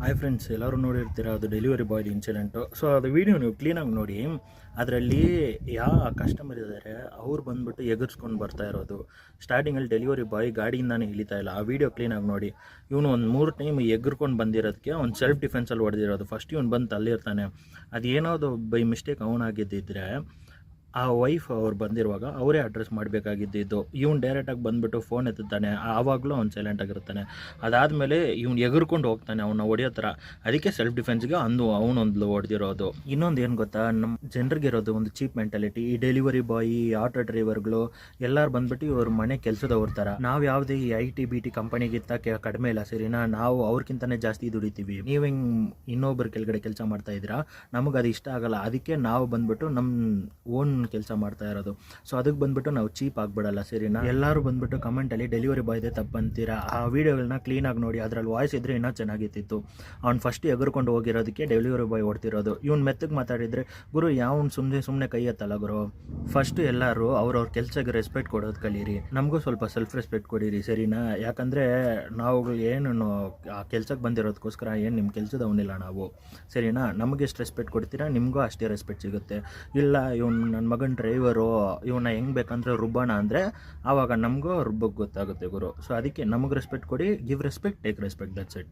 Hi friends, ಎಲ್ಲರೂ ನೋಡಿರ್ತೀರ ಅದು ಡೆಲಿವರಿ ಬಾಯ್ದು ಇನ್ಸಿಡೆಂಟು. ಸೊ ಅದು ವೀಡಿಯೋ ನೀವು ಕ್ಲೀನಾಗಿ ನೋಡಿ. ಅದರಲ್ಲಿ ಯಾವ ಕಸ್ಟಮರ್ ಇದ್ದಾರೆ ಅವ್ರು ಬಂದುಬಿಟ್ಟು ಎಗರ್ಸ್ಕೊಂಡು ಬರ್ತಾ ಇರೋದು. ಸ್ಟಾರ್ಟಿಂಗಲ್ಲಿ ಡೆಲಿವರಿ ಬಾಯ್ ಗಾಡಿಯಿಂದಾನೇ ಇಳಿತಾ ಇಲ್ಲ. ಆ ವೀಡಿಯೋ ಕ್ಲೀನಾಗಿ ನೋಡಿ. ಇವನು ಒಂದು 3 ಟೈಮ್ ಎಗ್ರ್ಕೊಂಡು ಬಂದಿರೋದಕ್ಕೆ ಅವ್ನು ಸೆಲ್ಫ್ ಡಿಫೆನ್ಸಲ್ಲಿ ಹೊಡೆದಿರೋದು. ಫಸ್ಟ್ ಇವನು ಬಂದು ತಲ್ಲಿರ್ತಾನೆ. ಅದು ಏನಾವುದು ಬೈ ಮಿಸ್ಟೇಕ್ ಅವನಾಗಿದ್ದಿದ್ರೆ ಆ ವೈಫ್ ಅವ್ರು ಬಂದಿರುವಾಗ ಅವರೇ ಅಡ್ರೆಸ್ ಮಾಡಬೇಕಾಗಿದ್ದು. ಇವ್ನು ಡೈರೆಕ್ಟಾಗಿ ಬಂದುಬಿಟ್ಟು ಫೋನ್ ಎತ್ತುತ್ತಾನೆ. ಆವಾಗಲೂ ಅವ್ನು ಸೈಲೆಂಟಾಗಿರ್ತಾನೆ. ಅದಾದಮೇಲೆ ಇವ್ನು ಎಗರ್ಕೊಂಡು ಹೋಗ್ತಾನೆ ಅವನ್ನ ಹೊಡೆಯೋ ಥರ. ಅದಕ್ಕೆ ಸೆಲ್ಫ್ ಡಿಫೆನ್ಸ್ಗೆ ಅವನೊಂದು ಹೊಡೆದಿರೋದು. ಇನ್ನೊಂದು ಏನು ಗೊತ್ತಾ, ನಮ್ಮ ಜನರಿಗೆ ಇರೋದು ಒಂದು ಚೀಪ್ ಮೆಂಟಾಲಿಟಿ. ಈ ಡೆಲಿವರಿ ಬಾಯಿ, ಆಟೋ ಡ್ರೈವರ್ಗಳು ಎಲ್ಲರೂ ಬಂದುಬಿಟ್ಟು ಇವ್ರ ಮನೆ ಕೆಲಸದವ್ರ ಥರ. ನಾವು ಯಾವುದೇ ಈ IT ಕಂಪನಿಗಿಂತ ಕಡಿಮೆ ಇಲ್ಲ, ಸರಿನಾ? ನಾವು ಅವ್ರಿಗಿಂತಲೇ ಜಾಸ್ತಿ ದುಡಿತೀವಿ. ನೀವು ಹಿಂಗೆ ಇನ್ನೊಬ್ಬರ ಕೆಳಗಡೆ ಕೆಲಸ ಮಾಡ್ತಾ ಇದ್ದೀರಾ, ನಮಗೆ ಅದು ಇಷ್ಟ ಆಗಲ್ಲ. ಅದಕ್ಕೆ ನಾವು ಬಂದುಬಿಟ್ಟು ನಮ್ಮ ಓನ್ ಕೆಲಸ ಮಾಡ್ತಾ ಇರೋದು. ಸೊ ಅದಕ್ಕೆ ಬಂದ್ಬಿಟ್ಟು ನಾವು ಚೀಪ್ ಆಗ್ಬಿಡಲ್ಲ, ಸರಿನಾ? ಎಲ್ಲರೂ ಬಂದ್ಬಿಟ್ಟು ಕಮೆಂಟಲ್ಲಿ ಡೆಲಿವರಿ ಬಾಯ್ದೆ ತಪ್ಪು ಅಂತೀರಾ. ಆ ವಿಡಿಯೋಗಳನ್ನ ಕ್ಲೀನಾಗಿ ನೋಡಿ. ಅದರಲ್ಲಿ ವಾಯ್ಸ್ ಇದ್ದರೆ ಇನ್ನೂ ಚೆನ್ನಾಗಿತ್ತು. ಅವ್ನು ಫಸ್ಟ್ ಎಗರ್ಕೊಂಡು ಹೋಗಿರೋದಕ್ಕೆ ಡೆಲಿವರಿ ಬಾಯ್ ಹೊಡ್ತಿರೋದು. ಇವ್ನು ಮೆತ್ತಗೆ ಮಾತಾಡಿದರೆ, ಗುರು ಯಾವನು ಸುಮ್ಮನೆ ಕೈ ಎತ್ತಲ್ಲ ಗುರು. ಫಸ್ಟು ಎಲ್ಲರೂ ಅವ್ರವ್ರ ಕೆಲಸಕ್ಕೆ ರೆಸ್ಪೆಕ್ಟ್ ಕೊಡೋದು ಕಲೀರಿ. ನಮಗೂ ಸ್ವಲ್ಪ ಸೆಲ್ಫ್ ರೆಸ್ಪೆಕ್ಟ್ ಕೊಡಿರಿ, ಸರಿನಾ? ಯಾಕಂದರೆ ನಾವು ಏನು ಆ ಕೆಲ್ಸಕ್ಕೆ ಬಂದಿರೋದಕ್ಕೋಸ್ಕರ ಏನು ನಿಮ್ಮ ಕೆಲಸದವನಿಲ್ಲ ನಾವು, ಸರಿನಾ? ನಮಗೆ ಎಷ್ಟು ರೆಸ್ಪೆಕ್ಟ್ ಕೊಡ್ತೀರಾ ನಿಮಗೂ ಅಷ್ಟೇ ರೆಸ್ಪೆಕ್ಟ್ ಸಿಗುತ್ತೆ. ಇಲ್ಲ ಇವನು ನನ್ನ ಮಗನ ಡ್ರೈವರು, ಇವನ್ನ ಹೆಂಗೆ ಬೇಕಂದ್ರೆ ರುಬ್ಬಣ ಅಂದರೆ ಆವಾಗ ನಮಗೂ ರುಬ್ಬಕ್ಕೆ ಗೊತ್ತಾಗುತ್ತೆ ಗುರು. ಸೊ ಅದಕ್ಕೆ ನಮಗೆ ರೆಸ್ಪೆಕ್ಟ್ ಕೊಡಿ. Give respect, take respect, that's it.